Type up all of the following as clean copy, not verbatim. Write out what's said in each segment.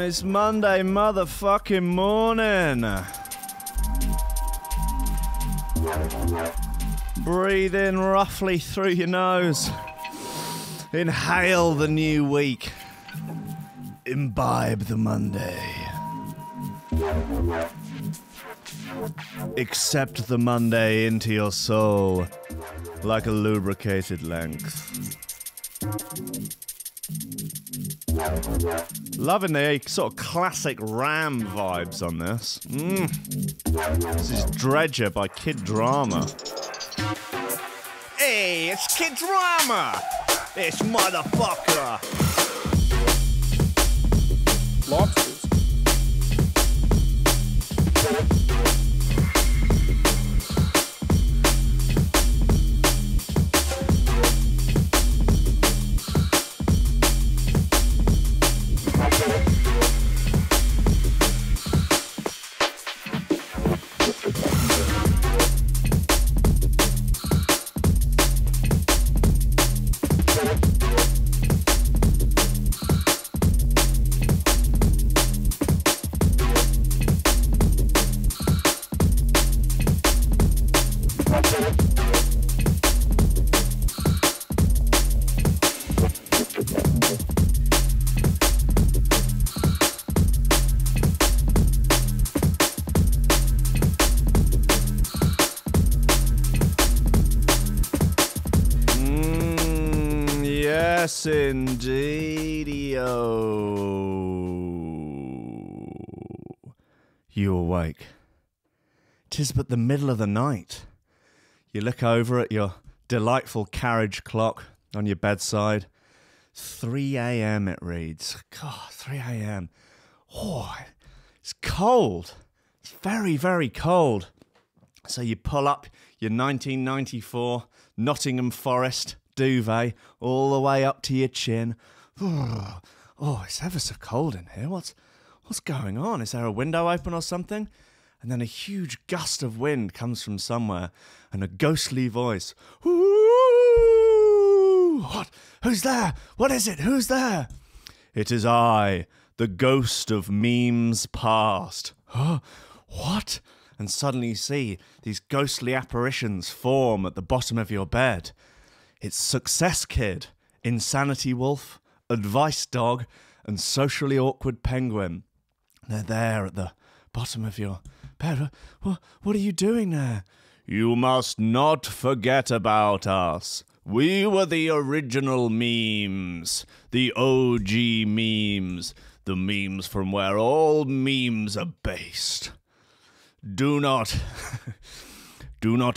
It's Monday motherfucking morning. Breathe in roughly through your nose. Inhale the new week. Imbibe the Monday. Accept the Monday into your soul like a lubricated length. Loving the sort of classic Ram vibes on this. This is Dredger by Kid Drama. Hey, it's Kid Drama! It's motherfucker! Lobsters. Yes, indeed-o. You awake. 'Tis but the middle of the night. You look over at your delightful carriage clock on your bedside. 3 a.m. it reads. God, 3 a.m. Oh, it's cold. It's very, very cold. So you pull up your 1994 Nottingham Forest duvet all the way up to your chin. Oh, it's ever so cold in here. What's going on? Is there a window open or something? And then a huge gust of wind comes from somewhere, and a ghostly voice. Ooh, what? Who's there? What is it? Who's there? It is I, the ghost of memes past. Huh? What? And suddenly you see these ghostly apparitions form at the bottom of your bed. It's Success Kid, Insanity Wolf, Advice Dog, and Socially Awkward Penguin. They're there at the bottom of your bed. What are you doing there? You must not forget about us. We were the original memes, the OG memes, the memes from where all memes are based. Do not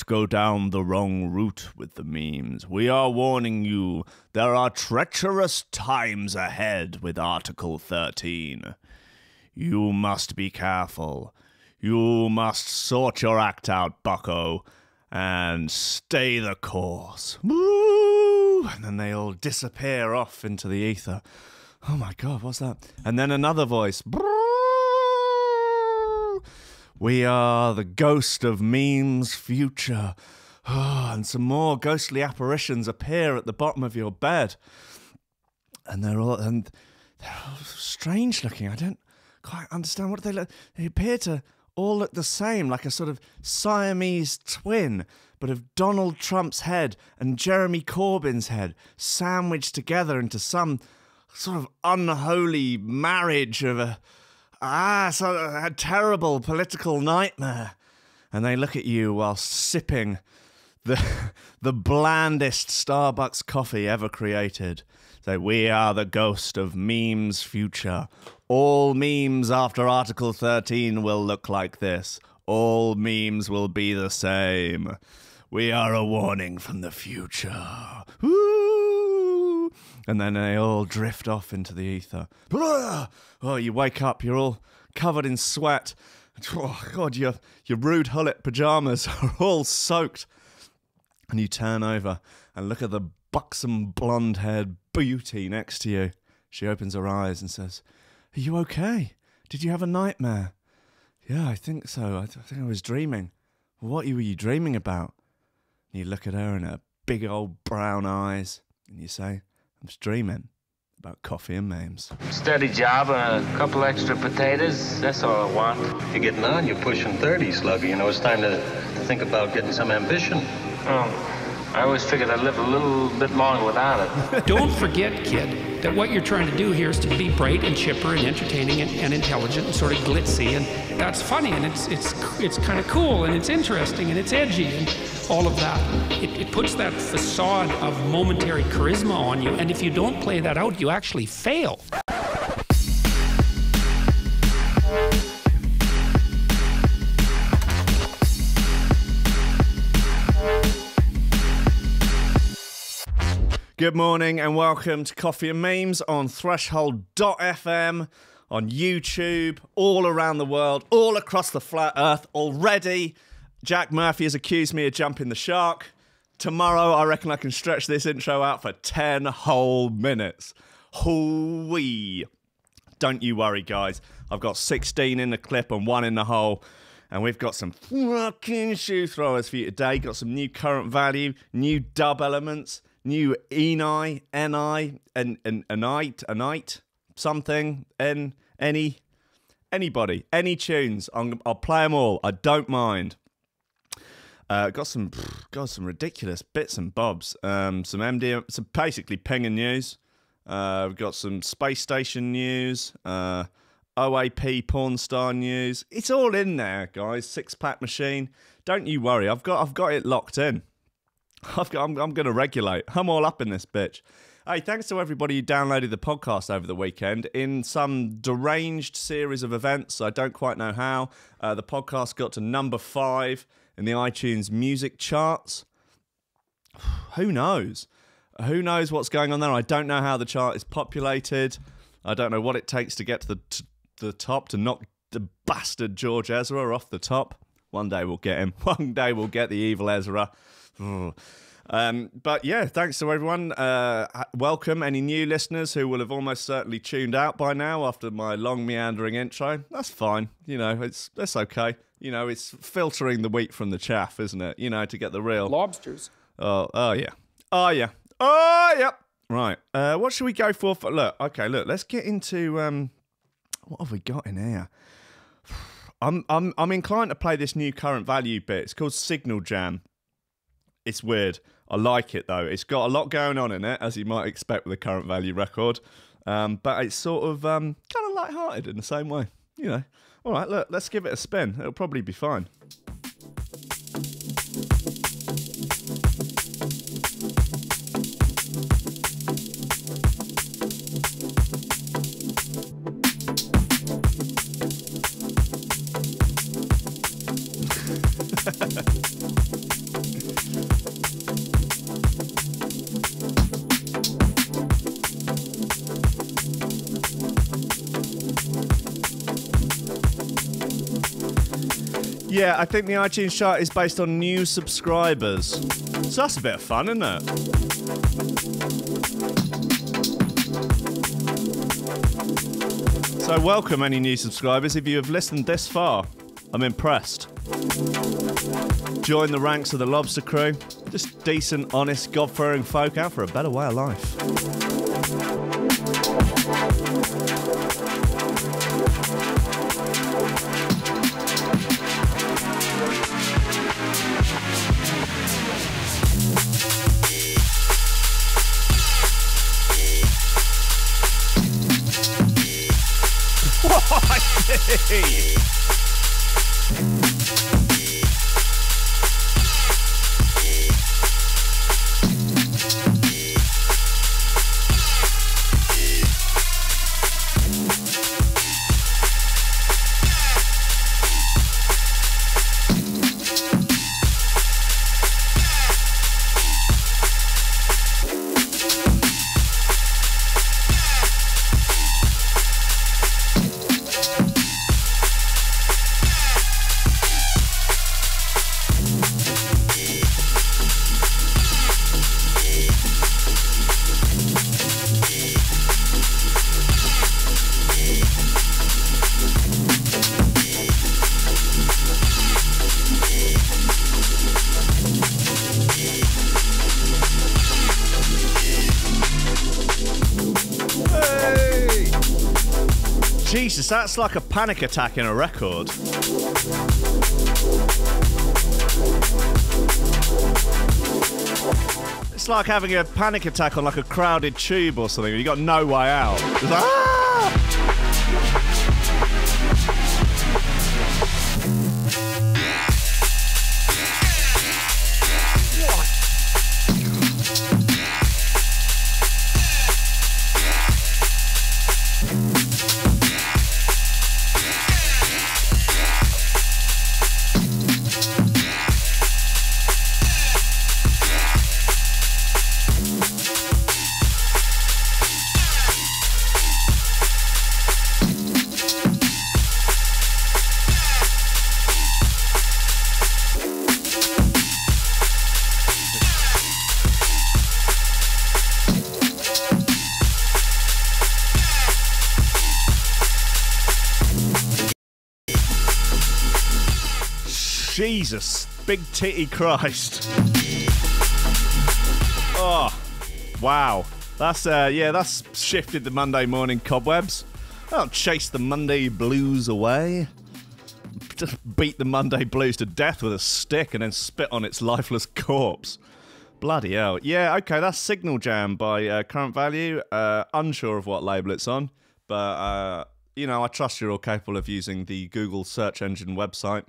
go down the wrong route with the memes. We are warning you, there are treacherous times ahead with Article 13. You must be careful. You must sort your act out, bucko, and stay the course. Woo! And then they all disappear off into the ether. Oh my God, what's that? And then another voice. We are the ghost of memes future. Oh, and some more ghostly apparitions appear at the bottom of your bed. And they're all strange looking. I don't quite understand what they look. They appear to all look the same, like a sort of Siamese twin, but of Donald Trump's head and Jeremy Corbyn's head sandwiched together into some sort of unholy marriage of a terrible political nightmare. And they look at you while sipping the blandest Starbucks coffee ever created. Say, we are the ghost of memes future. All memes after Article 13 will look like this. All memes will be the same. We are a warning from the future. Woo! And then they all drift off into the ether. Oh, you wake up, you're all covered in sweat, Oh, God, your rude hullet pyjamas are all soaked. And you turn over and look at the buxom blonde-haired beauty next to you. She opens her eyes and says, "Are you okay? Did you have a nightmare?" "Yeah, I think so. I think I was dreaming." "What were you dreaming about?" And you look at her and her big old brown eyes and you say, "I'm just dreaming about coffee and memes." Steady job and a couple extra potatoes. That's all I want. You're getting on. You're pushing 30, Slugger. You know, it's time to think about getting some ambition. Oh, I always figured I'd live a little bit longer without it. Don't forget, kid, that what you're trying to do here is to be bright and chipper and entertaining and intelligent and sort of glitzy, and that's funny, and it's kind of cool, and it's interesting, and it's edgy, and all of that. It puts that facade of momentary charisma on you, and if you don't play that out, you actually fail. Good morning and welcome to Coffee and Memes on Threshold.fm, on YouTube, all around the world, all across the flat earth. Already, Jack Murphy has accused me of jumping the shark. Tomorrow, I reckon I can stretch this intro out for 10 whole minutes. Hoo-wee. Don't you worry, guys. I've got 16 in the clip and 1 in the hole. And we've got some fucking shoe throwers for you today. Got some new current value, new dub elements, new enite, something, anybody, any tunes. I'll play them all. I don't mind. Got some ridiculous bits and bobs. Some MDMA, some basically pinging news. We've got some space station news. OAP porn star news. It's all in there, guys. 6-pack machine. Don't you worry. I've got it locked in. I'm going to regulate. I'm all up in this bitch. Hey, thanks to everybody who downloaded the podcast over the weekend. In some deranged series of events, I don't quite know how, the podcast got to number 5 in the iTunes music charts. Who knows? Who knows what's going on there? I don't know how the chart is populated. I don't know what it takes to get to the top, to knock the bastard George Ezra off the top. One day we'll get him. One day we'll get the evil Ezra. But yeah, thanks to everyone. Welcome any new listeners who will have almost certainly tuned out by now after my long meandering intro. That's fine. You know, that's okay. You know, it's filtering the wheat from the chaff, isn't it? You know, to get the real Lobsters. Oh yeah. Right. What should we go for? Look, let's get into what have we got in here? I'm inclined to play this new current value bit. It's called Signal Jam. It's weird. I like it, though. It's got a lot going on in it, as you might expect with a current value record. But it's sort of kind of lighthearted in the same way. You know. All right, look, let's give it a spin. It'll probably be fine. Yeah, I think the iTunes chart is based on new subscribers. So that's a bit of fun, isn't it? So welcome any new subscribers. If you have listened this far, I'm impressed. Join the ranks of the Lobster Crew. Just decent, honest, God-fearing folk out for a better way of life. Hey! Jesus, that's like a panic attack in a record. It's like having a panic attack on like a crowded tube or something. You got no way out. It's like, ah! Jesus, big titty Christ. Oh, wow. That's shifted the Monday morning cobwebs. I'll chase the Monday blues away. Just beat the Monday blues to death with a stick and then spit on its lifeless corpse. Bloody hell. Yeah, okay, that's Signal Jam by Current Value. Unsure of what label it's on, but, you know, I trust you're all capable of using the Google search engine website.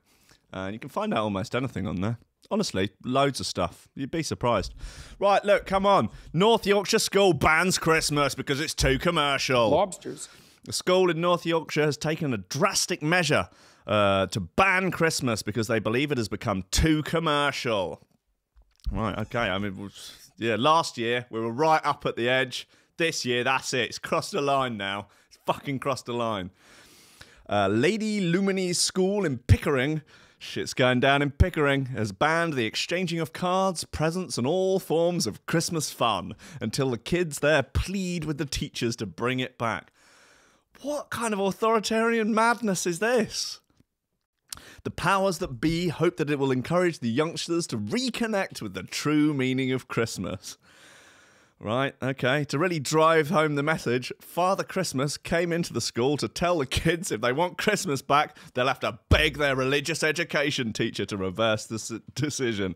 You can find out almost anything on there. Honestly, loads of stuff. You'd be surprised. Right, look, come on. North Yorkshire school bans Christmas because it's too commercial. Lobsters. The school in North Yorkshire has taken a drastic measure to ban Christmas because they believe it has become too commercial. Right, okay. I mean, yeah, last year we were right up at the edge. This year, that's it. It's crossed the line now. It's fucking crossed the line. Lady Lumini's school in Pickering... Shit's going down in Pickering has banned the exchanging of cards, presents and all forms of Christmas fun until the kids there plead with the teachers to bring it back. What kind of authoritarian madness is this? The powers that be hope that it will encourage the youngsters to reconnect with the true meaning of Christmas. Right, okay. To really drive home the message, Father Christmas came into the school to tell the kids if they want Christmas back, they'll have to beg their religious education teacher to reverse the decision.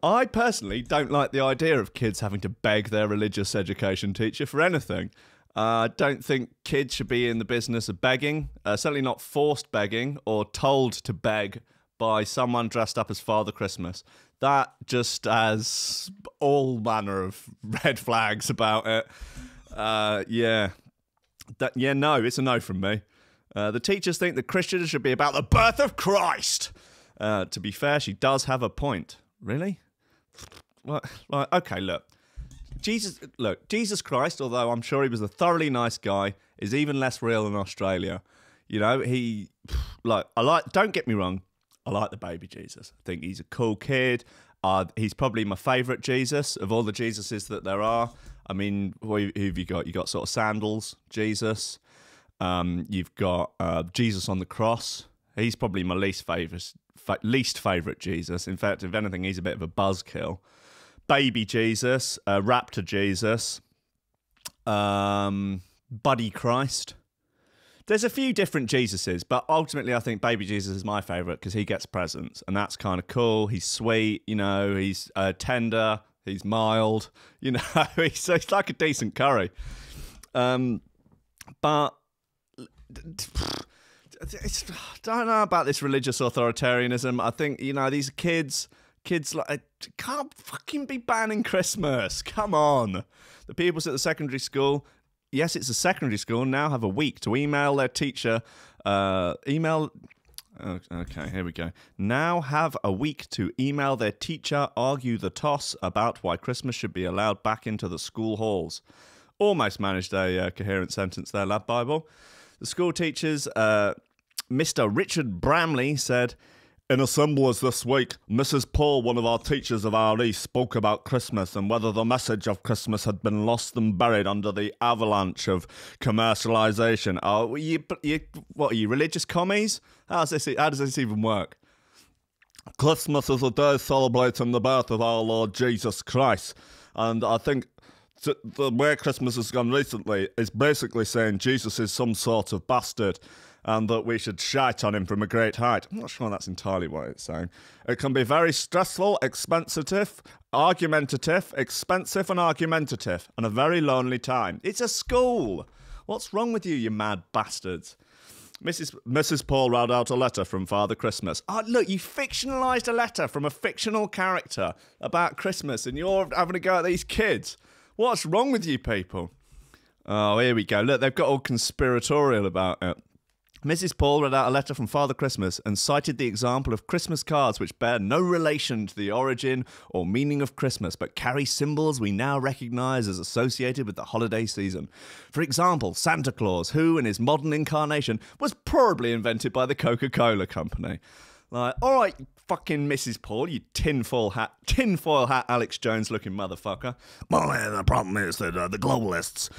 I personally don't like the idea of kids having to beg their religious education teacher for anything. I don't think kids should be in the business of begging, certainly not forced begging or told to beg by someone dressed up as Father Christmas. That just has all manner of red flags about it. No, it's a no from me. The teachers think that Christians should be about the birth of Christ. To be fair, she does have a point. Really? Well, okay, look. Jesus Christ, although I'm sure he was a thoroughly nice guy, is even less real in Australia. You know, don't get me wrong, I like the baby Jesus. I think he's a cool kid. He's probably my favourite Jesus of all the Jesuses that there are. I mean, who have you got? You got sort of Sandals Jesus. You've got Jesus on the cross. He's probably my least favourite Jesus. In fact, if anything, he's a bit of a buzzkill. Baby Jesus, Raptor Jesus, Buddy Christ. There's a few different Jesuses, but ultimately I think Baby Jesus is my favourite because he gets presents, and that's kind of cool. He's sweet, you know, he's tender, he's mild, you know, he's like a decent curry. But I don't know about this religious authoritarianism. I think, you know, these kids like can't fucking be banning Christmas. Come on. The pupils at the secondary school, yes, it's a secondary school, now have a week to email their teacher. Okay, here we go. Now have a week to email their teacher, argue the toss about why Christmas should be allowed back into the school halls. Almost managed a coherent sentence there, Lab Bible. The school teachers, Mr. Richard Bramley, said, "In assemblies this week, Mrs. Paul, one of our teachers of RE, spoke about Christmas and whether the message of Christmas had been lost and buried under the avalanche of commercialisation." Oh, what are you, religious commies? How does this even work? "Christmas is a day celebrating the birth of our Lord Jesus Christ, and I think the way Christmas has gone recently is basically saying Jesus is some sort of bastard and that we should shite on him from a great height. I'm not sure that's entirely what it's saying. It can be very stressful, argumentative, expensive and argumentative, and a very lonely time. It's a school. What's wrong with you, you mad bastards? Mrs. Paul read out a letter from Father Christmas. Oh, look, you fictionalised a letter from a fictional character about Christmas and you're having a go at these kids. What's wrong with you people? Oh, here we go. Look, they've got all conspiratorial about it. Mrs. Paul read out a letter from Father Christmas and cited the example of Christmas cards which bear no relation to the origin or meaning of Christmas, but carry symbols we now recognise as associated with the holiday season. For example, Santa Claus, who in his modern incarnation was probably invented by the Coca-Cola Company. Like, all right, fucking Mrs. Paul, you tinfoil hat Alex Jones looking motherfucker. Well, the problem is that the globalists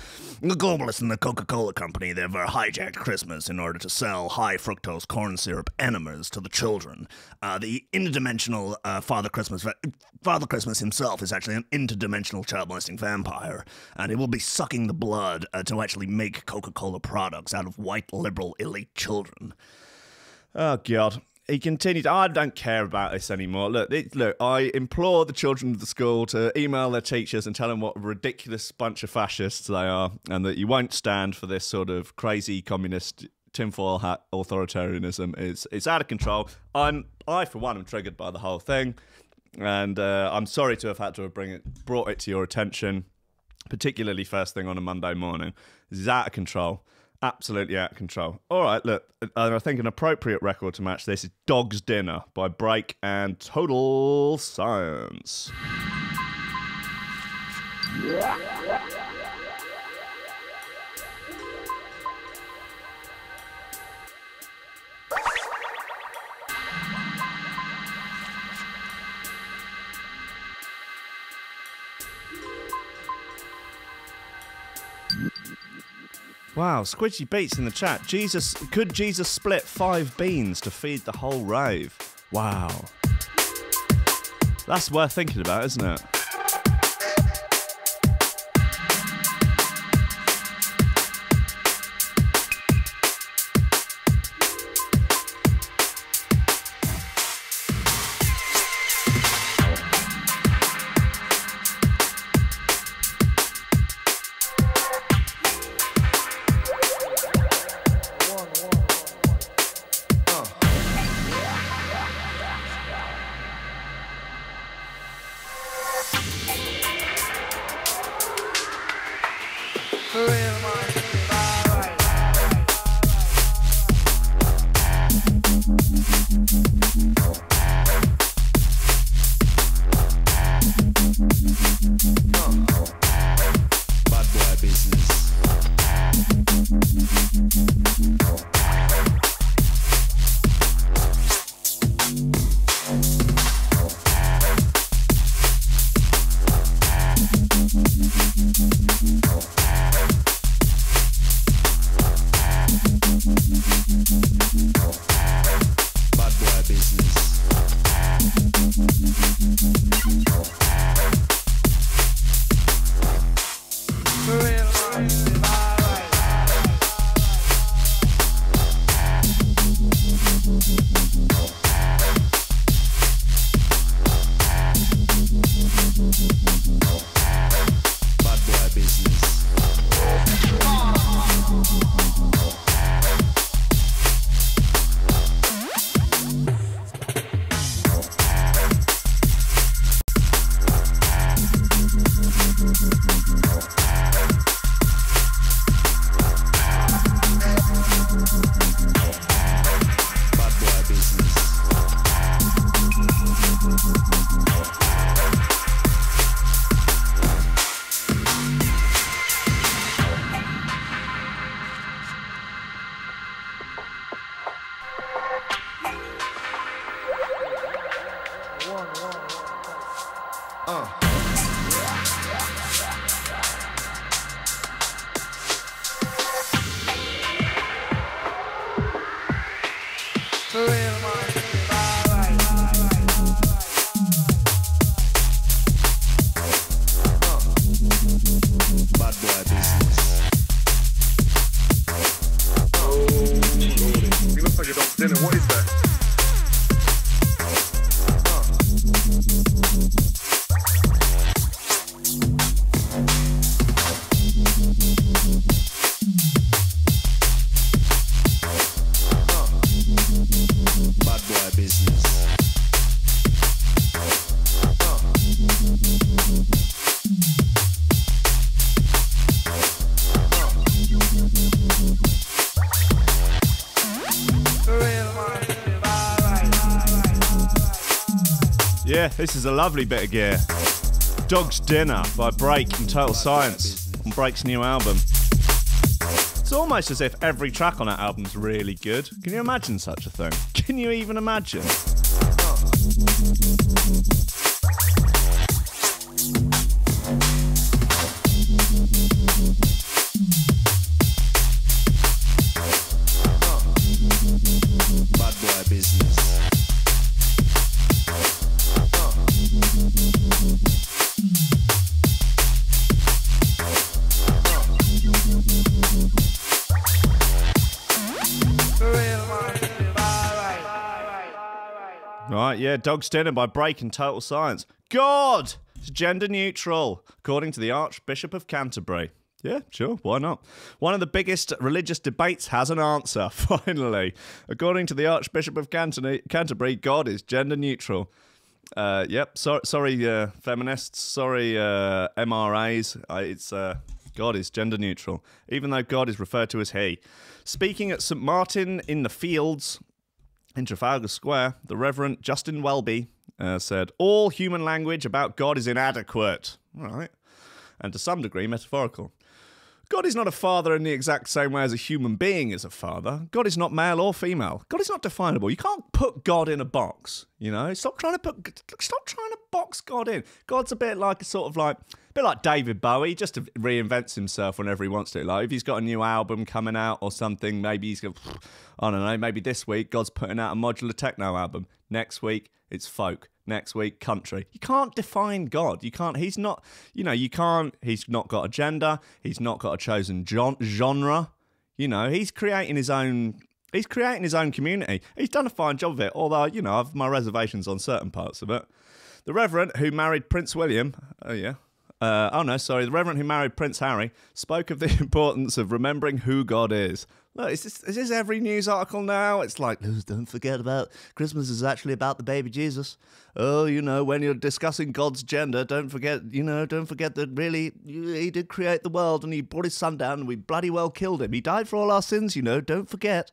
and the Coca-Cola Company, they've hijacked Christmas in order to sell high fructose corn syrup enemas to the children. The interdimensional Father Christmas himself is actually an interdimensional child molesting vampire, and he will be sucking the blood to actually make Coca-Cola products out of white liberal elite children. Oh, God. He continued, I don't care about this anymore. Look, I implore the children of the school to email their teachers and tell them what a ridiculous bunch of fascists they are and that you won't stand for this sort of crazy communist tinfoil hat authoritarianism. It's out of control. I, for one, am triggered by the whole thing, and I'm sorry to have had to have brought it to your attention, particularly first thing on a Monday morning. This is out of control. Absolutely out of control. All right, look, I think an appropriate record to match this is Dog's Dinner by Break and Total Science. Wow, Squidgy Beats in the chat. Could Jesus split 5 beans to feed the whole rave? Wow. That's worth thinking about, isn't it? Yeah, this is a lovely bit of gear. Dog's Dinner by Break and Total Science on Break's new album. It's almost as if every track on that album's really good. Can you imagine such a thing? Can you even imagine? Bad boy business. Right, yeah, Dog's Dinner by Break and Total Science. God! It's gender neutral, according to the Archbishop of Canterbury. Yeah, sure, why not? One of the biggest religious debates has an answer, finally. According to the Archbishop of Canterbury, God is gender neutral. Yep, sorry, feminists, sorry, MRAs, God is gender neutral, even though God is referred to as he. Speaking at St. Martin in the Fields, in Trafalgar Square, the Reverend Justin Welby said, all human language about God is inadequate. All right. And to some degree, metaphorical. God is not a father in the exact same way as a human being is a father. God is not male or female. God is not definable. You can't put God in a box, you know? Stop trying to box God in. God's a bit like David Bowie. He just reinvents himself whenever he wants to. Like if he's got a new album coming out or something, maybe he's going, I don't know, maybe this week God's putting out a modular techno album. Next week it's folk. Next week, country. You can't define God. You can't, he's not, you know, you can't, he's not got a gender. He's not got a chosen genre. You know, he's creating his own community. He's done a fine job of it, although, you know, I've my reservations on certain parts of it. The Reverend who married Prince William, the Reverend who married Prince Harry, spoke of the importance of remembering who God is. Look, is this every news article now? It's like, don't forget about Christmas is actually about the baby Jesus. Oh, you know, when you're discussing God's gender, don't forget that really he did create the world and he brought his son down and we bloody well killed him. He died for all our sins, you know, don't forget.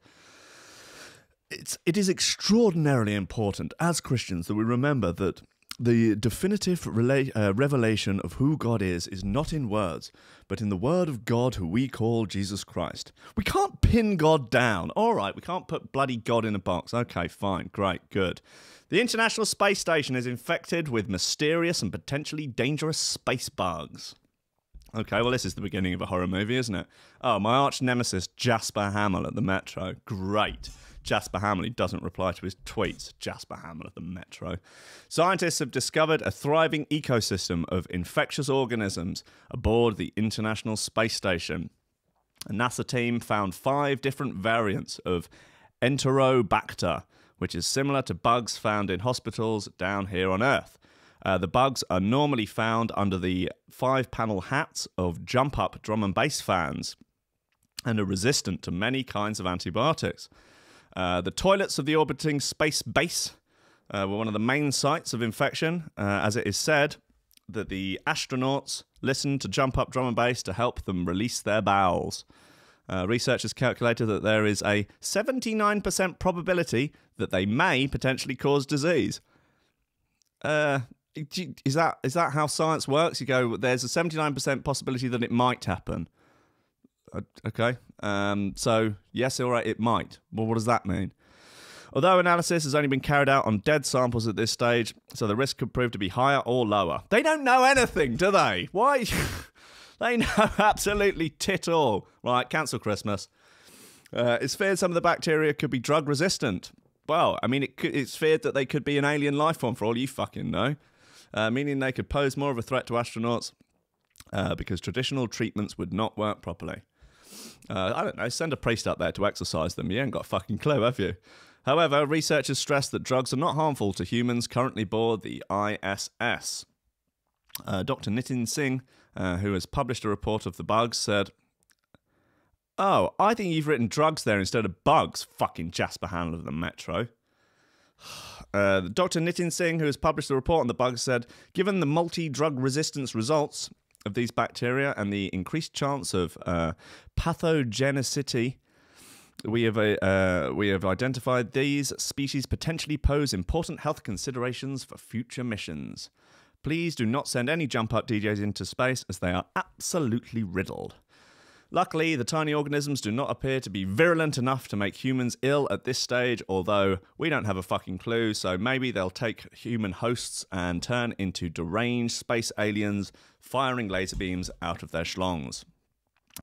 It is extraordinarily important as Christians that we remember that the definitive revelation of who God is not in words, but in the word of God who we call Jesus Christ. We can't pin God down. All right, we can't put bloody God in a box. Okay, fine, great, good. The International Space Station is infected with mysterious and potentially dangerous space bugs. Okay, well, this is the beginning of a horror movie, isn't it? Oh, my arch nemesis, Jasper Hamill at the Metro. Great. Jasper Hamill, he doesn't reply to his tweets. Jasper Hamill at the Metro. Scientists have discovered a thriving ecosystem of infectious organisms aboard the International Space Station. A NASA team found 5 different variants of Enterobacter, which is similar to bugs found in hospitals down here on Earth. The bugs are normally found under the 5-panel hats of jump-up drum and bass fans and are resistant to many kinds of antibiotics. The toilets of the orbiting space base were one of the main sites of infection, as it is said that the astronauts listened to jump up drum and bass to help them release their bowels. Researchers calculated that there is a 79% probability that they may potentially cause disease. Is that how science works? You go, there's a 79% possibility that it might happen. Okay, so yes, all right, it might. Well, what does that mean? Although analysis has only been carried out on dead samples at this stage, so the risk could prove to be higher or lower. They don't know anything, do they? Why? They know absolutely tit all. Right, cancel Christmas. It's feared some of the bacteria could be drug resistant. Well, I mean, it's feared that they could be an alien life form for all you fucking know, meaning they could pose more of a threat to astronauts because traditional treatments would not work properly. I don't know, send a priest up there to exorcise them. You ain't got a fucking clue, have you? However, researchers stress that drugs are not harmful to humans currently aboard the ISS. Dr. Nitin Singh, who has published a report of the bugs, said, "Oh, I think you've written drugs there instead of bugs, fucking Jasper Hamill of the Metro." Dr. Nitin Singh, who has published a report on the bugs, said, "Given the multi-drug resistance results of these bacteria and the increased chance of pathogenicity, we have identified these species potentially pose important health considerations for future missions. Please do not send any jump-up DJs into space as they are absolutely riddled. Luckily, the tiny organisms do not appear to be virulent enough to make humans ill at this stage, although we don't have a fucking clue, so maybe they'll take human hosts and turn into deranged space aliens firing laser beams out of their schlongs.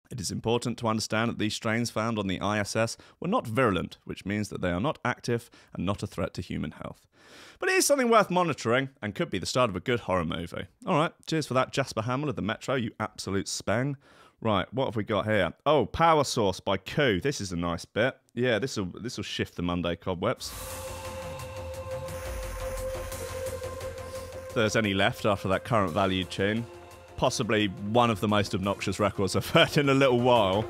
It is important to understand that these strains found on the ISS were not virulent, which means that they are not active and not a threat to human health. But it is something worth monitoring and could be the start of a good horror movie. Alright, cheers for that, Jasper Hamill of the Metro, you absolute spang. Right, what have we got here? Oh, Power Source by Cuckoo. This is a nice bit. Yeah, this will shift the Monday cobwebs. If there's any left after that current value tune. Possibly one of the most obnoxious records I've heard in a little while.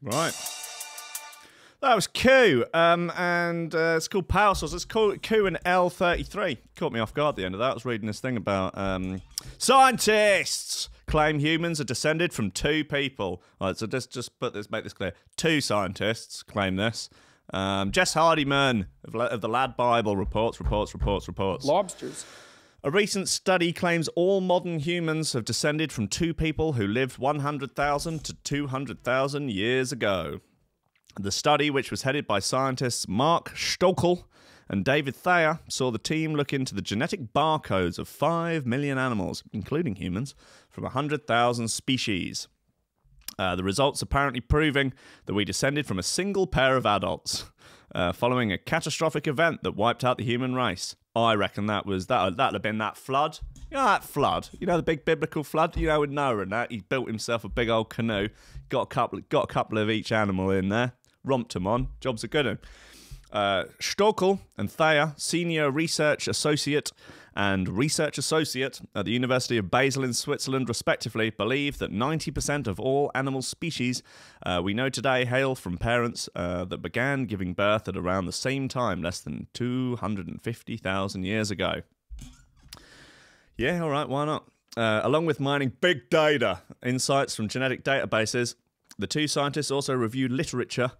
Right. That was Q, and it's called Power Source. It's called Q and L33. Caught me off guard at the end of that. I was reading this thing about scientists claim humans are descended from two people. All right, so just make this clear. Two scientists claim this. Jess Hardiman of the Lad Bible reports. Lobsters. A recent study claims all modern humans have descended from two people who lived 100,000 to 200,000 years ago. The study, which was headed by scientists Mark Stokel and David Thayer, saw the team look into the genetic barcodes of 5 million animals, including humans, from 100,000 species. The results apparently proving that we descended from a single pair of adults, following a catastrophic event that wiped out the human race. I reckon that'd have been that flood. You know that flood? You know the big biblical flood? You know with Noah and that? He built himself a big old canoe, got a couple of each animal in there, romped them on. Job's a good one. Stokel and Thayer, senior research associate and research associate at the University of Basel in Switzerland, respectively, believe that 90% of all animal species we know today hail from parents that began giving birth at around the same time, less than 250,000 years ago. Yeah, all right, why not? Along with mining big data insights from genetic databases, the two scientists also reviewed literature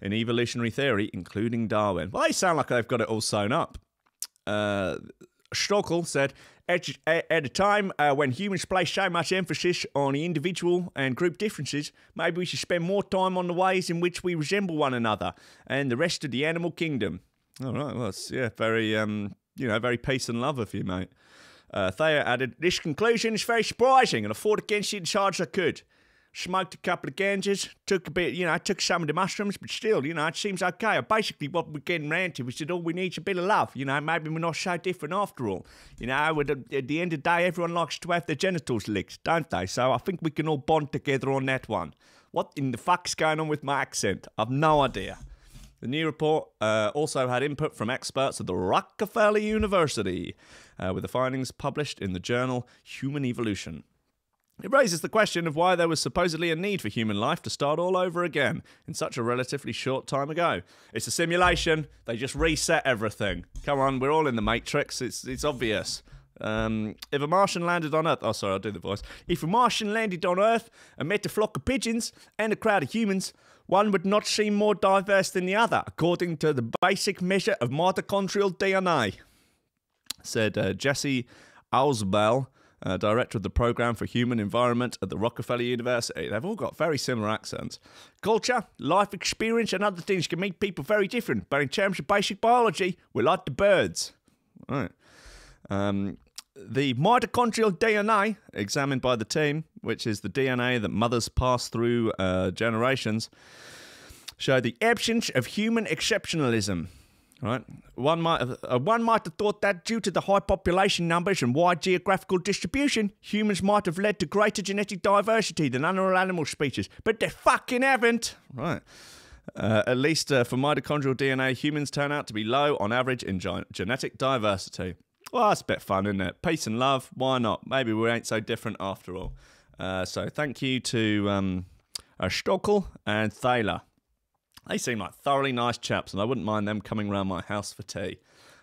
in evolutionary theory, including Darwin. Well, they sound like they've got it all sewn up. Stokel said, at a time when humans place so much emphasis on the individual and group differences, maybe we should spend more time on the ways in which we resemble one another and the rest of the animal kingdom. All right, well, it's, yeah, very, very peace and love of you, mate. Thayer added, this conclusion is very surprising, and I fought against it as hard as I could. Smoked a couple of ganjas, took some of the mushrooms, but still, it seems okay. Basically, what we're getting round to is that all we need is a bit of love. Maybe we're not so different after all. At the end of the day, everyone likes to have their genitals licked, don't they? So I think we can all bond together on that one. What in the fuck's going on with my accent? I've no idea. The new report also had input from experts at the Rockefeller University, with the findings published in the journal Human Evolution. It raises the question of why there was supposedly a need for human life to start all over again in such a relatively short time ago. It's a simulation. They just reset everything. Come on, we're all in the Matrix. It's obvious. If a Martian landed on Earth... Oh, sorry, I'll do the voice. If a Martian landed on Earth and met a flock of pigeons and a crowd of humans, one would not seem more diverse than the other, according to the basic measure of mitochondrial DNA, said Jesse Ausbell, director of the Program for Human Environment at the Rockefeller University. They've all got very similar accents. Culture, life experience, and other things can make people very different, but in terms of basic biology, we're like the birds. Right. The mitochondrial DNA, examined by the team, which is the DNA that mothers pass through generations, showed the absence of human exceptionalism. Right. One might have thought that due to the high population numbers and wide geographical distribution, humans might have led to greater genetic diversity than other animal species, but they fucking haven't. Right. At least for mitochondrial DNA, humans turn out to be low on average in genetic diversity. Well, that's a bit fun, isn't it? Peace and love. Why not? Maybe we ain't so different after all. So thank you to Stokel and Thaler. They seem like thoroughly nice chaps, and I wouldn't mind them coming round my house for tea.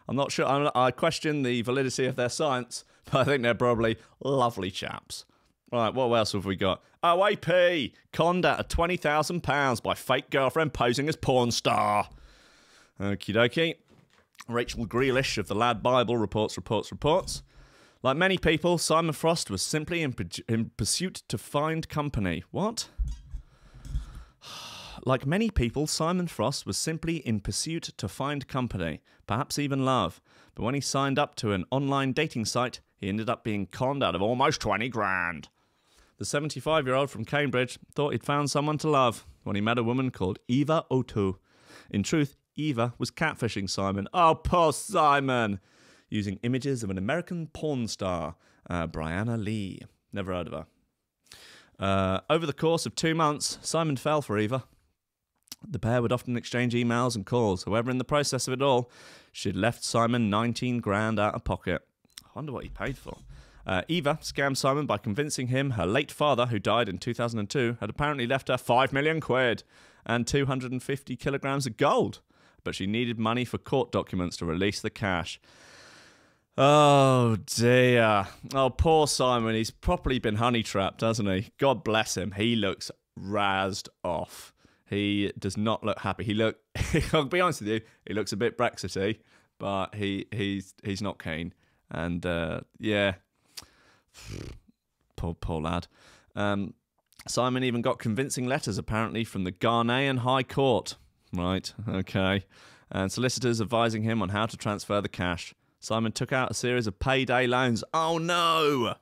I'm not sure. I question the validity of their science, but I think they're probably lovely chaps. Right, what else have we got? OAP, conned out of £20,000 by fake girlfriend posing as porn star. Okie dokie. Rachel Grealish of the Lad Bible reports. Like many people, Simon Frost was simply in pursuit to find company. What? Like many people, Simon Frost was simply in pursuit to find company, perhaps even love. But when he signed up to an online dating site, he ended up being conned out of almost 20 grand. The 75-year-old from Cambridge thought he'd found someone to love when he met a woman called Eva O'Toole. In truth, Eva was catfishing Simon. Oh, poor Simon! Using images of an American porn star, Brianna Lee. Never heard of her. Over the course of 2 months, Simon fell for Eva. The pair would often exchange emails and calls. However, in the process of it all, she'd left Simon 19 grand out of pocket. I wonder what he paid for. Eva scammed Simon by convincing him her late father, who died in 2002, had apparently left her 5 million quid and 250 kilograms of gold. But she needed money for court documents to release the cash. Oh, dear. Oh, poor Simon. He's properly been honey-trapped, hasn't he? God bless him. He looks razzed off. He does not look happy. I'll be honest with you, he looks a bit Brexity, but he's not keen. And, yeah. Poor lad. Simon even got convincing letters, apparently, from the Ghanaian High Court. Right, okay. And solicitors advising him on how to transfer the cash. Simon took out a series of payday loans. Oh, no!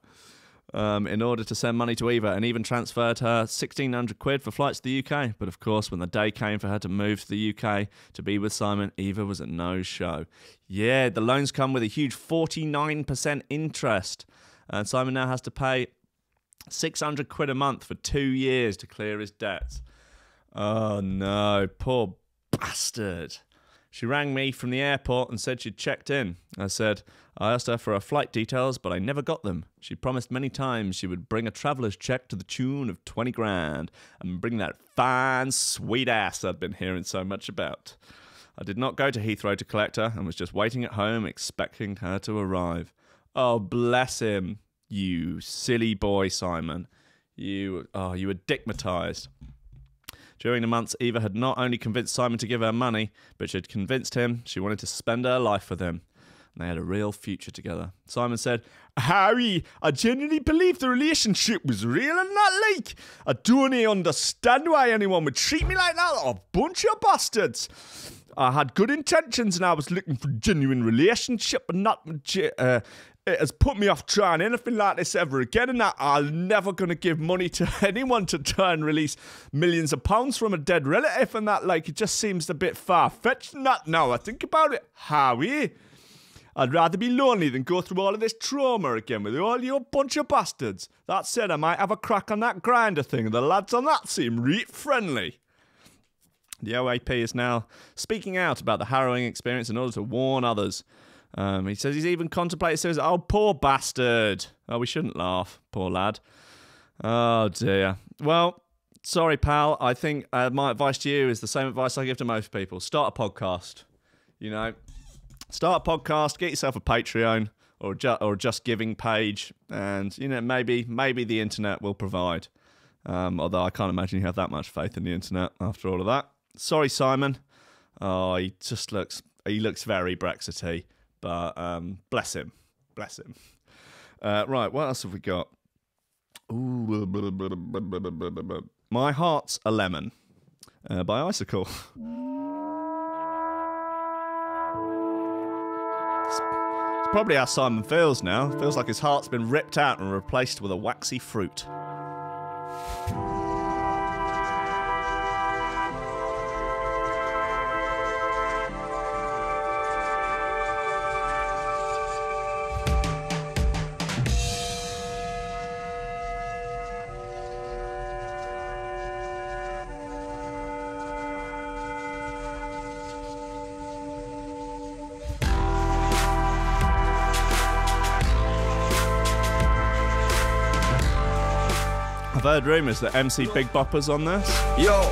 In order to send money to Eva, and even transferred her 1,600 quid for flights to the UK. But of course, when the day came for her to move to the UK to be with Simon, Eva was a no-show. Yeah, the loans come with a huge 49% interest. And Simon now has to pay 600 quid a month for 2 years to clear his debts. Oh no, poor bastard. She rang me from the airport and said she'd checked in. I asked her for her flight details, but I never got them. She promised many times she would bring a traveller's cheque to the tune of 20 grand and bring that fine, sweet ass I'd been hearing so much about. I did not go to Heathrow to collect her and was just waiting at home expecting her to arrive. Oh, bless him, you silly boy, Simon. You were dickmatised. During the months, Eva had not only convinced Simon to give her money, but she had convinced him she wanted to spend her life with him. And they had a real future together. Simon said, Harry, I genuinely believe the relationship was real and not like. I don't understand why anyone would treat me like that. A bunch of bastards. I had good intentions and I was looking for a genuine relationship, but not... It has put me off trying anything like this ever again, and that I'm never going to give money to anyone to try and release millions of pounds from a dead relative, and that, like, it just seems a bit far-fetched. Not now I think about it, Howie. I'd rather be lonely than go through all of this trauma again with all you bunch of bastards. That said, I might have a crack on that grinder thing, and the lads on that seem reet friendly. The OAP is now speaking out about the harrowing experience in order to warn others. He says he's even contemplated suicide. Oh, poor bastard. Oh, we shouldn't laugh. Poor lad. Oh, dear. Well, sorry, pal. I think my advice to you is the same advice I give to most people. Start a podcast. You know, start a podcast, get yourself a Patreon or a Just Giving page, and, you know, maybe the internet will provide. Although I can't imagine you have that much faith in the internet after all of that. Sorry, Simon. Oh, he looks very Brexity. But bless him. Bless him. Right, what else have we got? Ooh, My Heart's a Lemon by Icicle. It's probably how Simon feels now. Feels like his heart's been ripped out and replaced with a waxy fruit. I've heard rumours that MC Big Bopper's on this. Yo,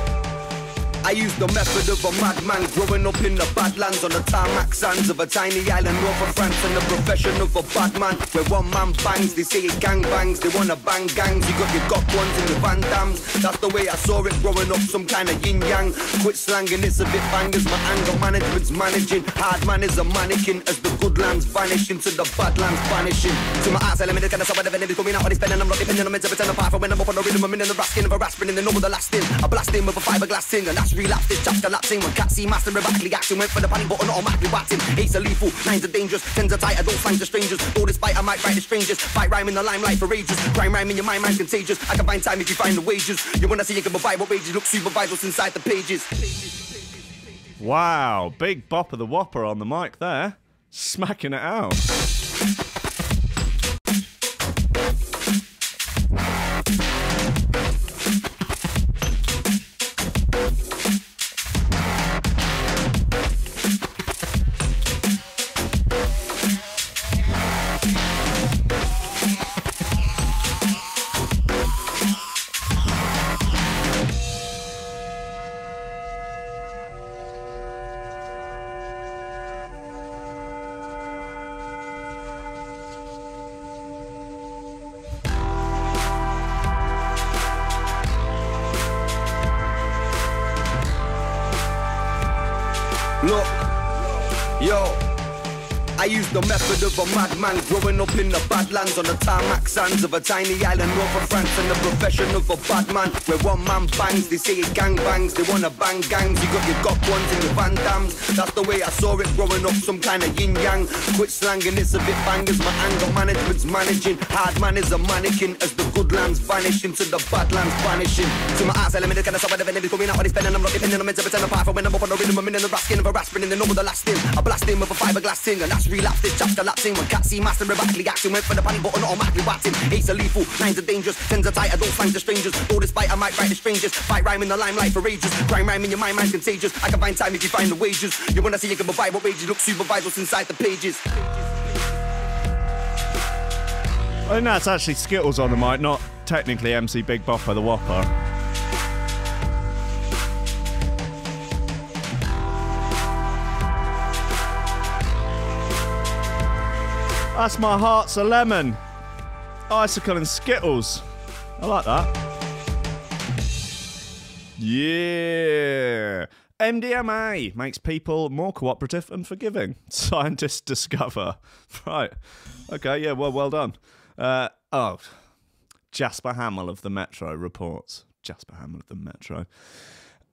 I used the method of a madman growing up in the Badlands on the tarmac sands of a tiny island north of France, and the profession of a bad man where one man bangs, they say it gang bangs, they wanna bang gangs, you got your got ones and your Van Dams. That's the way I saw it growing up, some kind of yin yang. Quit slanging, it's a bit bangers, my anger management's managing. Hard man is a mannequin as the good lands vanish into the Badlands vanishing. To my eyes, element is kind of sour, the venom is coming out of this pen, and I'm not depending on it to pretend apart from when I'm up on the rhythm, I'm in the raskin of a rasping, and they know the last thing. I blast in with a fiberglass thing, and that's relapse, this chap's collapsing. When cats see master erratically acting, went for the panic button, automatically whacked him. Eight's are lethal, nines are dangerous, tens are tight, I don't find the strangers. Though despite I might write the strangers, fight rhyme in the limelight for ages. Crime rhyme in your mind, mind's contagious. I can find time if you find the wages. You wanna see you can provide what wages look super vitals inside the pages. Wow, Big Bopper the Whopper on the mic there, smacking it out. Look, yo, I used the method of a madman growing up in the badlands on the tarmac sands of a tiny island north of France, and the profession of a bad man where one man bangs, they say it gang bangs, they wanna bang gangs, you got your got ones and your Van Dams. That's the way I saw it growing up, some kind of yin yang. Quit slanging, it's a bit bangers, my anger management's managing. Hard man is a mannequin as the good lands vanish into the badlands vanishing. To my eyes, element kind of somewhere the going out what it's spending, I'm not depending on meant to pretend apart from when I'm up on the rhythm, I'm in the raskin of a rasping, and then over the last thing, I blast him with a fiberglass thing, and that's relapse, this chap's collapsing. When cats see master erratically acting, went for the panic button, automatically batting. Eight's are lethal, nines are dangerous, tens are tight, I don't slang to strangers. Though despite I might write to strangers, fight rhyme in the limelight for ages. Crime rhyme in your mind, man's contagious. I can find time if you find the wages. You wanna see you can provide what wages, look supervise what's inside the pages. I think that's actually Skittles on the mic, not technically MC Big Bopper the Whopper. That's my heart's a lemon. Icicle and Skittles. I like that. Yeah. MDMA makes people more cooperative and forgiving. Scientists discover. Right. Okay, yeah, well done. Jasper Hamill of the Metro reports. Jasper Hamill of the Metro.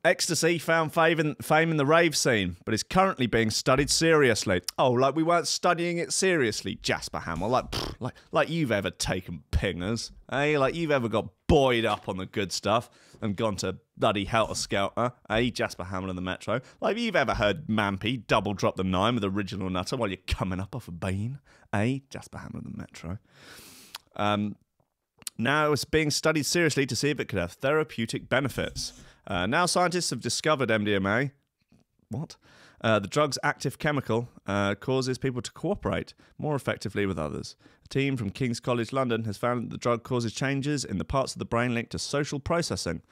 Ecstasy found fame in the rave scene, but is currently being studied seriously. Oh, like we weren't studying it seriously, Jasper Hamill. Like you've ever taken pingers, eh? Like you've ever got buoyed up on the good stuff and gone to bloody helter skelter, eh? Jasper Hamill in the Metro. Like you've ever heard Mampy double drop the 9 with original nutter while you're coming up off a bean, eh? Jasper Hamill in the Metro. Now it's being studied seriously to see if it could have therapeutic benefits. Now scientists have discovered MDMA. What? The drug's active chemical causes people to cooperate more effectively with others. A team from King's College London has found that the drug causes changes in the parts of the brain linked to social processing,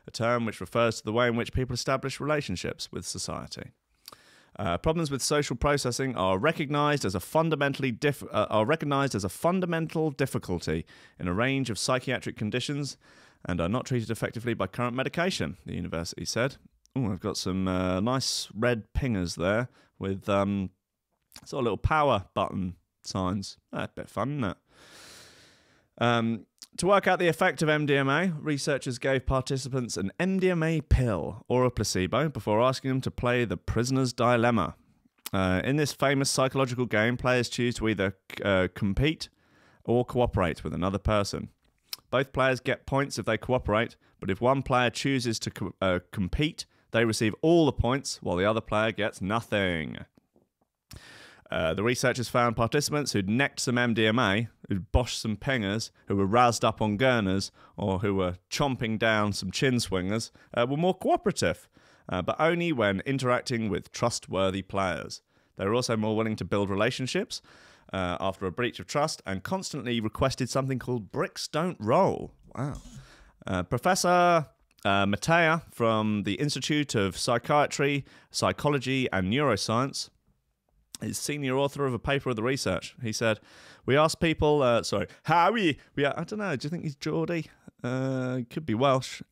a term which refers to the way in which people establish relationships with society. Problems with social processing are recognised as a fundamental difficulty in a range of psychiatric conditions and are not treated effectively by current medication, the university said. Oh, I've got some nice red pingers there with sort of little power button signs. A bit of fun, isn't it? To work out the effect of MDMA, researchers gave participants an MDMA pill or a placebo before asking them to play the prisoner's dilemma. In this famous psychological game, players choose to either compete or cooperate with another person. Both players get points if they cooperate, but if one player chooses to compete, they receive all the points, while the other player gets nothing. The researchers found participants who'd necked some MDMA, who'd boshed some pingers, who were razzed up on gurners, or who were chomping down some chin swingers, were more cooperative, but only when interacting with trustworthy players. They were also more willing to build relationships after a breach of trust, and constantly requested something called bricks don't roll. Wow. Professor Mattieu from the Institute of Psychiatry, Psychology and Neuroscience is senior author of a paper of the research. He said, we asked people, I don't know, do you think he's Geordie? Could be Welsh.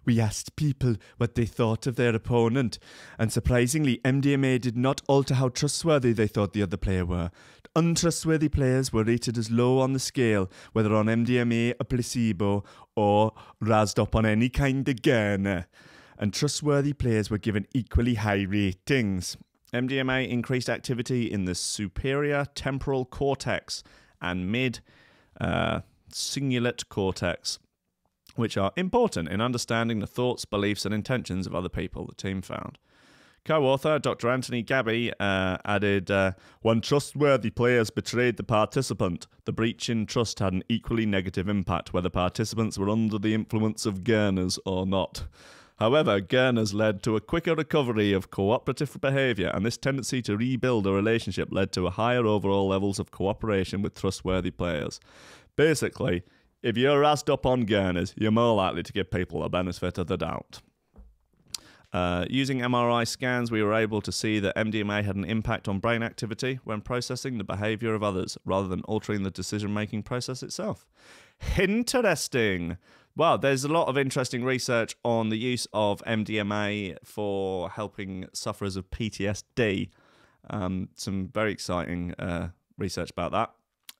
We asked people what they thought of their opponent, and surprisingly, MDMA did not alter how trustworthy they thought the other player were. Untrustworthy players were rated as low on the scale, whether on MDMA, a placebo, or razzed up on any kind of gurner. And trustworthy players were given equally high ratings. MDMA increased activity in the superior temporal cortex and mid-cingulate cortex, which are important in understanding the thoughts, beliefs and intentions of other people, the team found. Co-author Dr. Anthony Gabby added, when trustworthy players betrayed the participant, the breach in trust had an equally negative impact whether participants were under the influence of gurners or not. However, gurners led to a quicker recovery of cooperative behaviour, and this tendency to rebuild a relationship led to a higher overall levels of cooperation with trustworthy players. Basically, if you're razzed up on gurners, you're more likely to give people the benefit of the doubt. Using MRI scans, we were able to see that MDMA had an impact on brain activity when processing the behaviour of others, rather than altering the decision-making process itself. Interesting! Well, there's a lot of interesting research on the use of MDMA for helping sufferers of PTSD. Some very exciting research about that,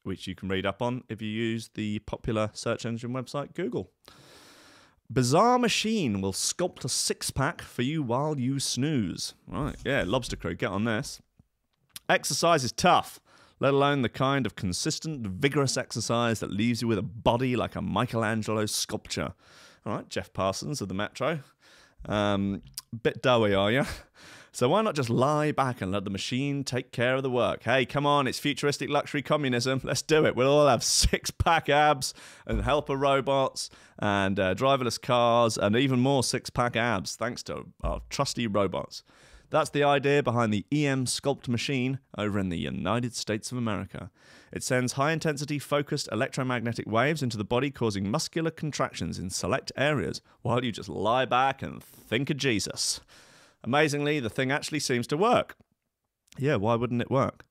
which you can read up on if you use the popular search engine website Google. Bizarre machine will sculpt a six-pack for you while you snooze. Right, yeah, Lobster Crew, get on this. Exercise is tough, let alone the kind of consistent, vigorous exercise that leaves you with a body like a Michelangelo sculpture. All right, Jeff Parsons of the Metro. Bit doughy, are you? So why not just lie back and let the machine take care of the work? Hey, come on, it's futuristic luxury communism. Let's do it. We'll all have six-pack abs and helper robots and driverless cars and even more six-pack abs, thanks to our trusty robots. That's the idea behind the EM Sculpt machine over in the United States of America. It sends high-intensity, focused electromagnetic waves into the body, causing muscular contractions in select areas, while you just lie back and think of Jesus. Amazingly, the thing actually seems to work. Yeah, why wouldn't it work?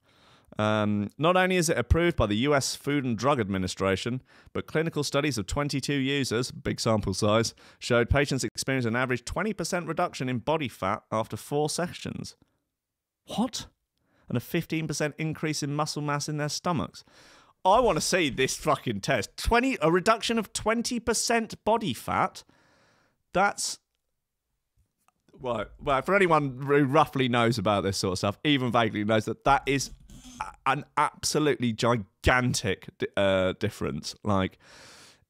Not only is it approved by the US Food and Drug Administration, but clinical studies of 22 users, big sample size, showed patients experience an average 20% reduction in body fat after 4 sessions. What? And a 15% increase in muscle mass in their stomachs. I want to see this fucking test. A reduction of 20% body fat? That's... Right. Well, for anyone who roughly knows about this sort of stuff, even vaguely knows that is an absolutely gigantic difference. Like,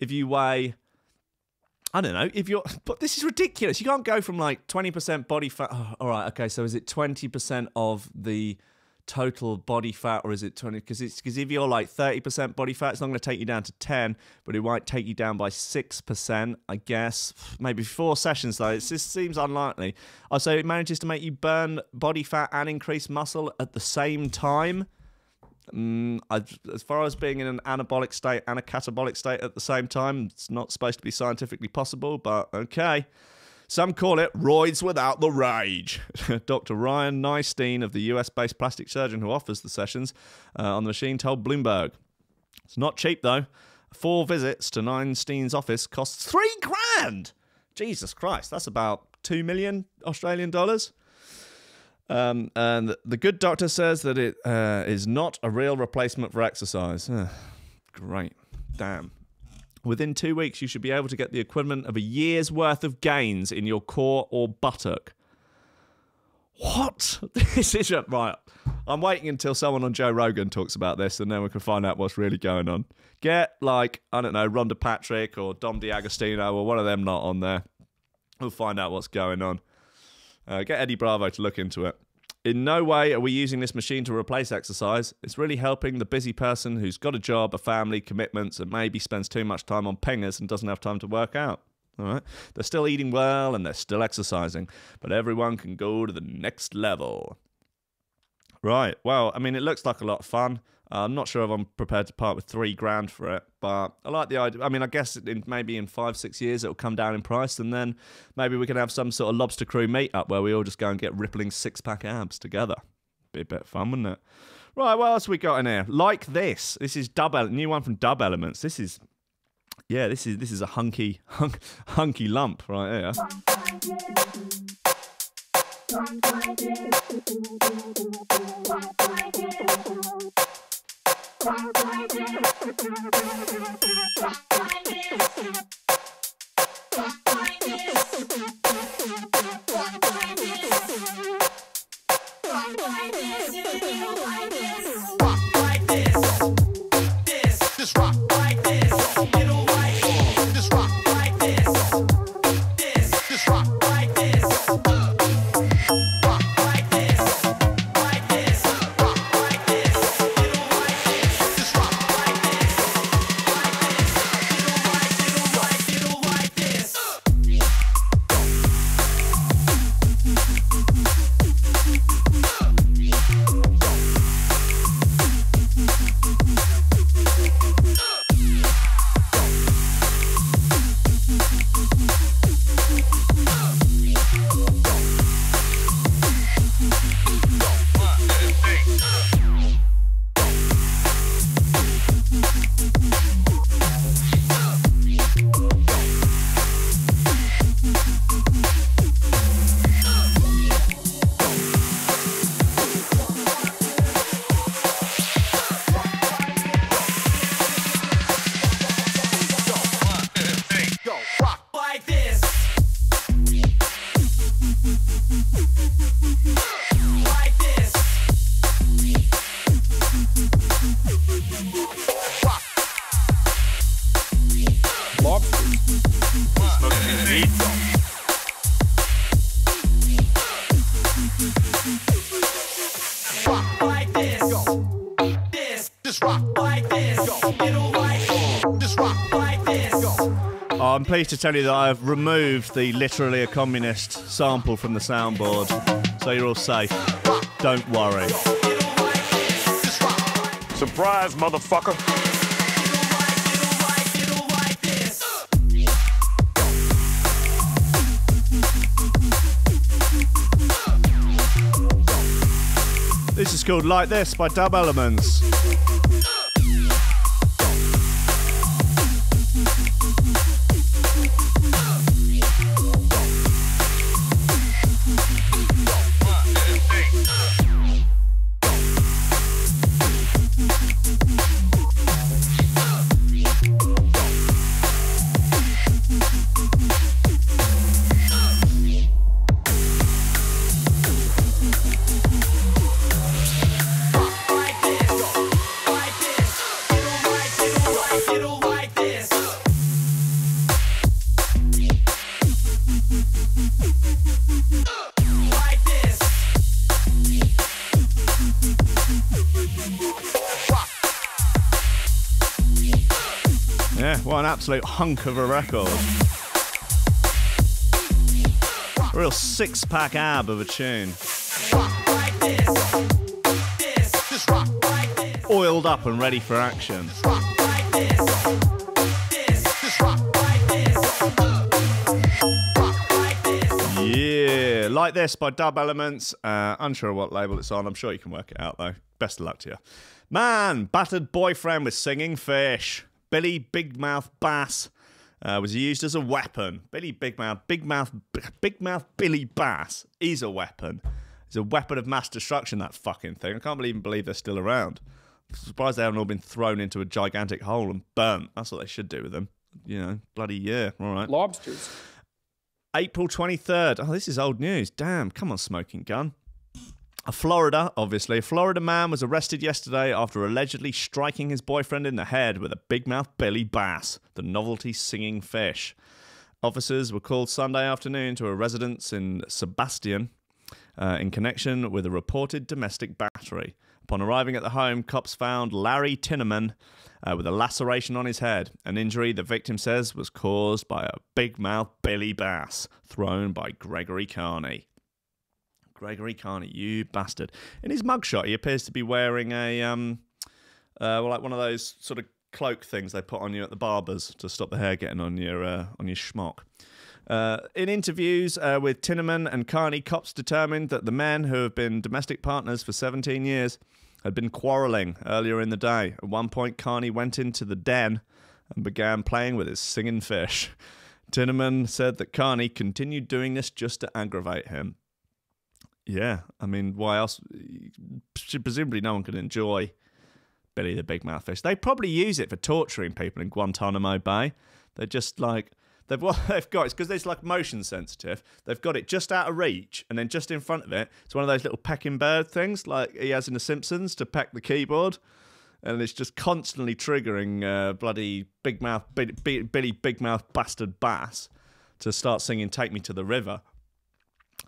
if you weigh, I don't know, but this is ridiculous. You can't go from like 20% body fat. Oh, all right, okay, so is it 20% of the total body fat, or is it 20? Because if you're like 30% body fat, it's not going to take you down to 10, but it might take you down by 6%, I guess. Maybe 4 sessions though. It just seems unlikely. So it manages to make you burn body fat and increase muscle at the same time. As far as being in an anabolic state and a catabolic state at the same time, it's not supposed to be scientifically possible, but okay. Some call it roids without the rage. Dr. Ryan Nystein of the US-based plastic surgeon who offers the sessions on the machine told Bloomberg. It's not cheap, though. 4 visits to Nystein's office costs $3,000! Jesus Christ, that's about 2 million Australian dollars. And the good doctor says that it is not a real replacement for exercise. Great. Damn. Within 2 weeks, you should be able to get the equivalent of a year's worth of gains in your core or buttock. What? This isn't right. I'm waiting until someone on Joe Rogan talks about this, and then we can find out what's really going on. Get, like, I don't know, Rhonda Patrick or Dom DiAgostino or one of them not on there. We'll find out what's going on. Get Eddie Bravo to look into it. In no way are we using this machine to replace exercise. It's really helping the busy person who's got a job, a family, commitments, and maybe spends too much time on pingers and doesn't have time to work out. All right? They're still eating well and they're still exercising, but everyone can go to the next level. Right. Well, I mean, it looks like a lot of fun. I'm not sure if I'm prepared to part with $3,000 for it, but I like the idea. I mean, I guess maybe in 5-6 years it'll come down in price, and then maybe we can have some sort of Lobster Crew meet-up where we all just go and get rippling six-pack abs together. Be a bit of fun, wouldn't it? Right, what else we got in here? Like this. This is new one from Dub Elements. This is a hunky lump right here. I'm pleased to tell you that I've removed the literally a communist sample from the soundboard, so you're all safe. Don't worry. Surprise, motherfucker. This is called Like This by Dub Elements. What an absolute hunk of a record. A real six-pack ab of a tune. Oiled up and ready for action. Yeah, Like This by Dub Elements. Unsure what label it's on. I'm sure you can work it out though. Best of luck to you. Man, battered boyfriend with singing fish. Billy Big Mouth Bass was used as a weapon. Big Mouth Billy Bass is a weapon. It's a weapon of mass destruction, that fucking thing. I can't even believe they're still around. I'm surprised they haven't all been thrown into a gigantic hole and burnt. That's what they should do with them. You know, bloody yeah. All right. Lobsters. April 23rd. Oh, this is old news. Damn, come on, smoking gun. A Florida man was arrested yesterday after allegedly striking his boyfriend in the head with a bigmouth Billy Bass, the novelty singing fish. Officers were called Sunday afternoon to a residence in Sebastian in connection with a reported domestic battery. Upon arriving at the home, cops found Larry Tinneman with a laceration on his head, an injury the victim says was caused by a bigmouth Billy Bass thrown by Gregory Carney. Gregory Carney, you bastard. In his mugshot, he appears to be wearing a, like one of those sort of cloak things they put on you at the barbers to stop the hair getting on your schmuck. In interviews with Tinneman and Carney, cops determined that the men, who have been domestic partners for 17 years, had been quarrelling earlier in the day. At one point, Carney went into the den and began playing with his singing fish. Tinneman said that Carney continued doing this just to aggravate him. Yeah, I mean, why else? Presumably no one can enjoy Billy the Big Mouth Fish. They probably use it for torturing people in Guantanamo Bay. They're just like, what they've got, it's because it's like motion sensitive. They've got it just out of reach, and then just in front of it, it's one of those little pecking bird things like he has in The Simpsons to peck the keyboard. And it's just constantly triggering bloody Billy Big Mouth Bastard Bass to start singing Take Me to the River.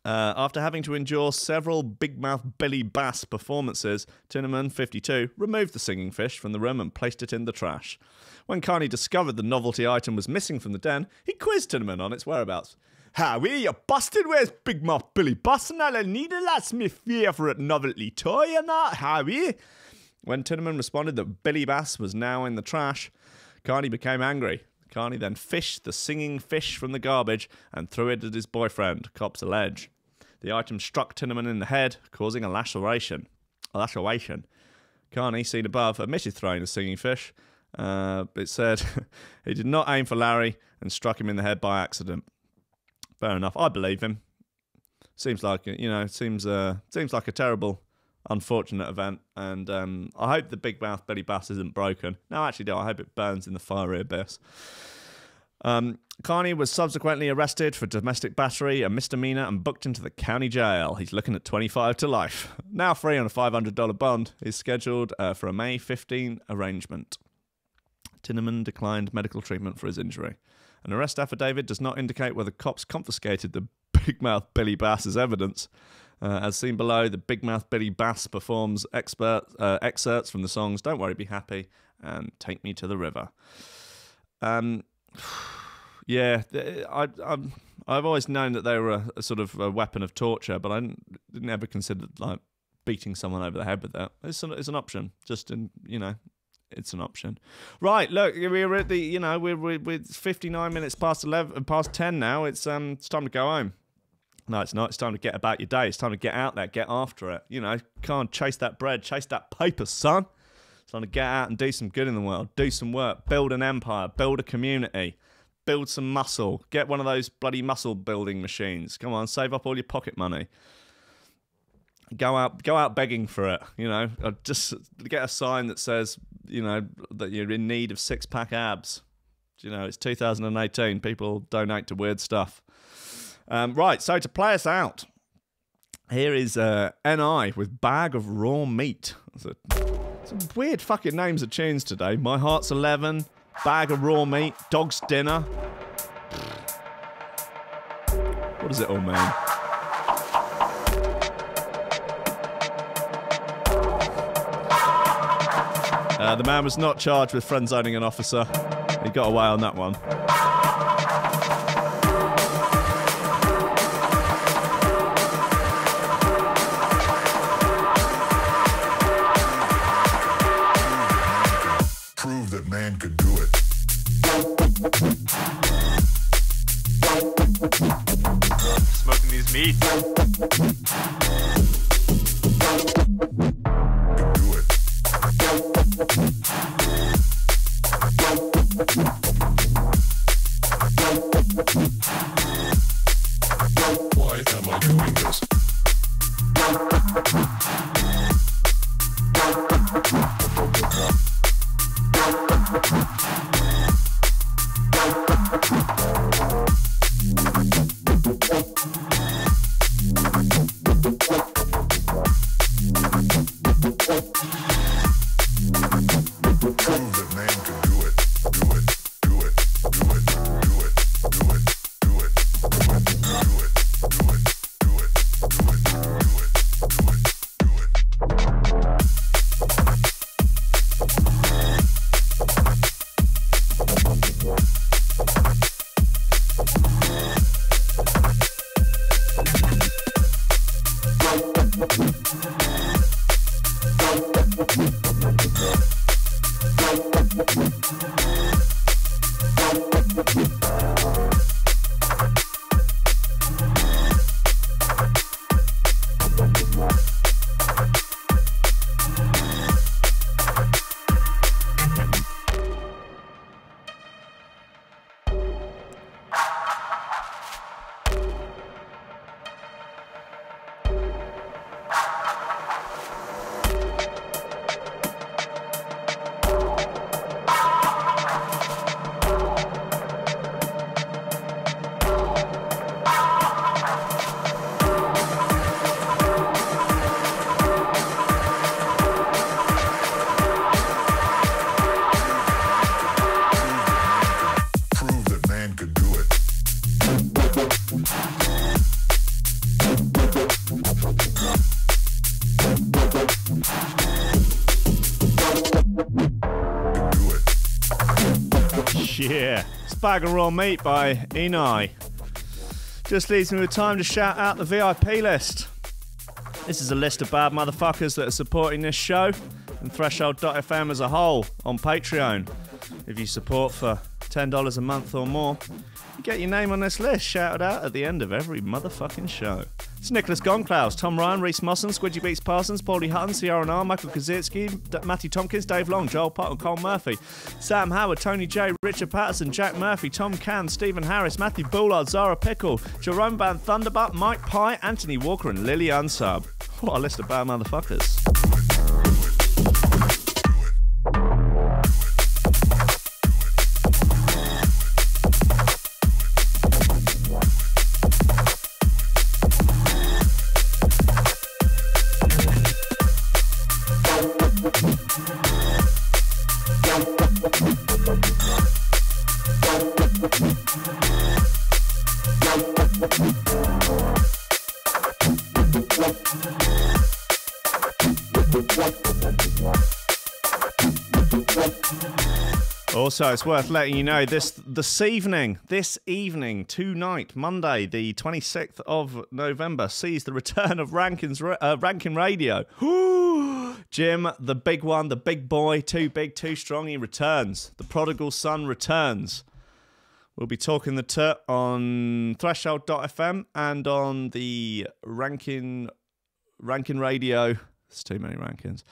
After having to endure several bigmouth Billy Bass performances, Tinneman, 52, removed the singing fish from the room and placed it in the trash. When Carney discovered the novelty item was missing from the den, he quizzed Tinneman on its whereabouts. "Howie, you bastard, where's bigmouth Billy Bass and all I need that's me favourite novelty toy and that, Howie?" When Tinneman responded that Billy Bass was now in the trash, Carney became angry. Carney then fished the singing fish from the garbage and threw it at his boyfriend, cops allege. The item struck Tinneman in the head, causing a laceration. Carney, seen above, admitted throwing the singing fish. It said he did not aim for Larry and struck him in the head by accident. Fair enough. I believe him. Seems like seems like a terrible, unfortunate event, and I hope the big mouth Billy Bass isn't broken. No, actually, no. I hope it burns in the fiery abyss. Carney was subsequently arrested for domestic battery, a misdemeanor, and booked into the county jail. He's looking at 25 to life. Now free on a $500 bond. He's scheduled for a May 15 arraignment. Tinneman declined medical treatment for his injury. An arrest affidavit does not indicate whether cops confiscated the big mouth Billy Bass as evidence. As seen below, the big mouth Billy Bass performs excerpts from the songs Don't Worry, Be Happy and Take Me to the River. Yeah, I've always known that they were a sort of a weapon of torture, but I didn't ever consider like beating someone over the head with that. It's an option. Just in, it's an option. Right, look, we're at the, we're 59 minutes past 10 now. It's time to go home. No, it's not. It's time to get about your day. It's time to get out there, get after it. Come on, chase that bread, chase that paper, son. It's time to get out and do some good in the world, do some work, build an empire, build a community, build some muscle, get one of those bloody muscle building machines. Come on, save up all your pocket money. Go out begging for it. Just get a sign that says, that you're in need of 6-pack abs. It's 2018. People donate to weird stuff. Right, so to play us out, here is NI with Bag of Raw Meat. Some weird fucking names of tunes today. My Heart's 11, Bag of Raw Meat, Dog's Dinner. What does it all mean? The man was not charged with friend-zoning an officer. He got away on that one. Prove that man could do it. Smoking these meats. Why am I doing this? Yeah, it's Bag of Raw Meat by Enai. Just leaves me with time to shout out the VIP list. This is a list of bad motherfuckers that are supporting this show and Threshold.fm as a whole on Patreon. If you support for $10 a month or more, you get your name on this list shouted out at the end of every motherfucking show. It's Nicholas Goncalves, Tom Ryan, Reece Mosson, Squidgy Beats Parsons, Pauly Hutton, Ciarán R, Michael Kedzierski, Matthew Tomkins, Dave Long, Joel Potton, Colm Murphy, Sam Howard, Tony J, Richard Patterson, Jack Murphy, Tom Camm, Stephen Harris, Mattieu Boulard, Zara Pickles, Jeroen Van Thunderbutt, Mike Pye, Anthony Walker and Lily Unsub. What a list of bad motherfuckers. Also, it's worth letting you know this evening, tonight, Monday, the 26th of November, sees the return of Rankin Radio. Jim, the big one, the big boy, too big, too strong, he returns. The prodigal son returns. We'll be talking the tut on Threshold.fm and on the Rankin Radio. There's too many Rankins.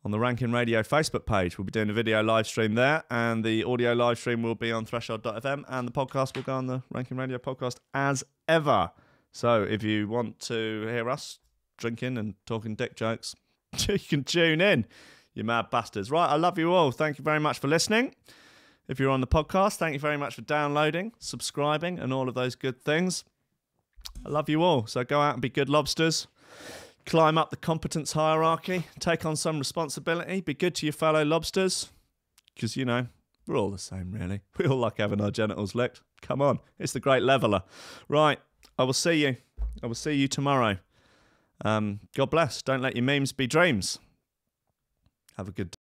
On the Rankin Radio Facebook page. We'll be doing a video live stream there, and the audio live stream will be on Threshold.fm, and the podcast will go on the Rankin Radio podcast as ever. So if you want to hear us drinking and talking dick jokes, you can tune in, you mad bastards. Right, I love you all. Thank you very much for listening. If you're on the podcast, thank you very much for downloading, subscribing, and all of those good things. I love you all. So go out and be good lobsters. Climb up the competence hierarchy, take on some responsibility, be good to your fellow lobsters, because, you know, we're all the same, really. We all like having our genitals licked. Come on, it's the great leveller. Right, I will see you. I will see you tomorrow. God bless. Don't let your memes be dreams. Have a good day.